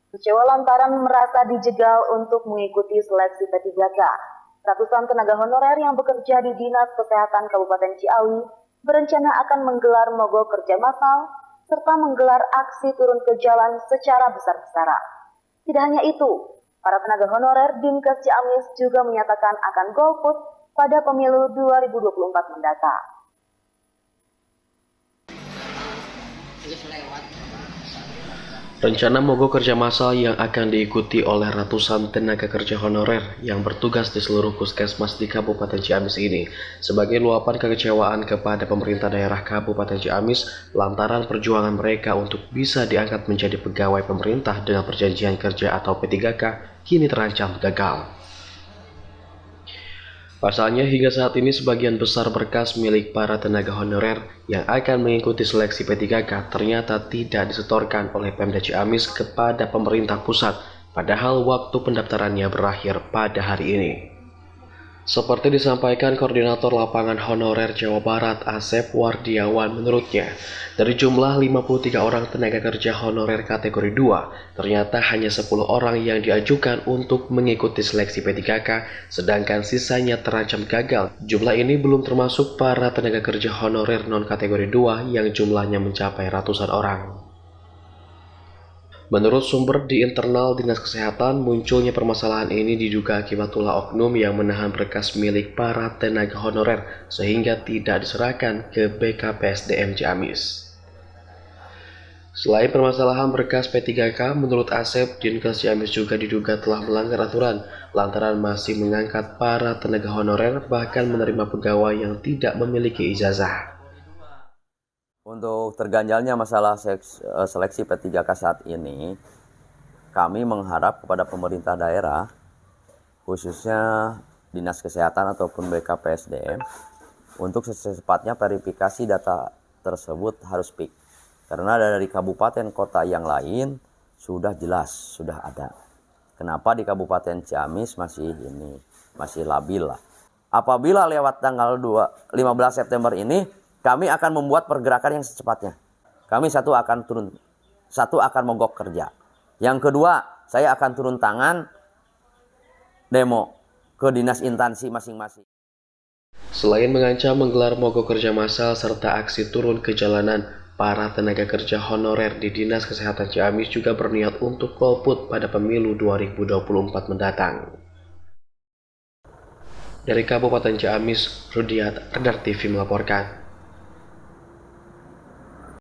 Kecewa lantaran merasa dijegal untuk mengikuti seleksi P3K. Ratusan tenaga honorer yang bekerja di Dinas Kesehatan Kabupaten Ciawi berencana akan menggelar mogok kerja massal serta menggelar aksi turun ke jalan secara besar-besaran. Tidak hanya itu, para tenaga honorer Dinkes Ciamis juga menyatakan akan golput pada pemilu 2024 mendatang. Rencana mogok kerja massal yang akan diikuti oleh ratusan tenaga kerja honorer yang bertugas di seluruh puskesmas di Kabupaten Ciamis ini sebagai luapan kekecewaan kepada pemerintah daerah Kabupaten Ciamis lantaran perjuangan mereka untuk bisa diangkat menjadi pegawai pemerintah dengan perjanjian kerja atau P3K kini terancam gagal. Pasalnya hingga saat ini sebagian besar berkas milik para tenaga honorer yang akan mengikuti seleksi P3K ternyata tidak disetorkan oleh Pemda Ciamis kepada pemerintah pusat, padahal waktu pendaftarannya berakhir pada hari ini. Seperti disampaikan Koordinator Lapangan Honorer Jawa Barat Asep Wardiawan, menurutnya, dari jumlah 53 orang tenaga kerja honorer kategori 2, ternyata hanya 10 orang yang diajukan untuk mengikuti seleksi P3K, sedangkan sisanya terancam gagal. Jumlah ini belum termasuk para tenaga kerja honorer non-kategori 2 yang jumlahnya mencapai ratusan orang. Menurut sumber di internal Dinas Kesehatan, munculnya permasalahan ini diduga akibat ulah oknum yang menahan berkas milik para tenaga honorer sehingga tidak diserahkan ke BKPSDM Ciamis. Selain permasalahan berkas P3K, menurut Asep, Dinkes Ciamis juga diduga telah melanggar aturan lantaran masih mengangkat para tenaga honorer bahkan menerima pegawai yang tidak memiliki ijazah. Untuk terganjalnya masalah seleksi P3K saat ini, kami mengharap kepada pemerintah daerah, khususnya Dinas Kesehatan ataupun BKPSDM, untuk secepatnya verifikasi data tersebut harus fix. Karena dari kabupaten kota yang lain sudah jelas, sudah ada. Kenapa di Kabupaten Ciamis masih labil lah. Apabila lewat tanggal 15 September ini, kami akan membuat pergerakan yang secepatnya. Kami satu akan mogok kerja. Yang kedua, saya akan turun tangan demo ke dinas instansi masing-masing. Selain mengancam menggelar mogok kerja massal serta aksi turun ke jalanan, para tenaga kerja honorer di Dinas Kesehatan Ciamis juga berniat untuk golput pada pemilu 2024 mendatang. Dari Kabupaten Ciamis, Rudiat, Radar TV melaporkan.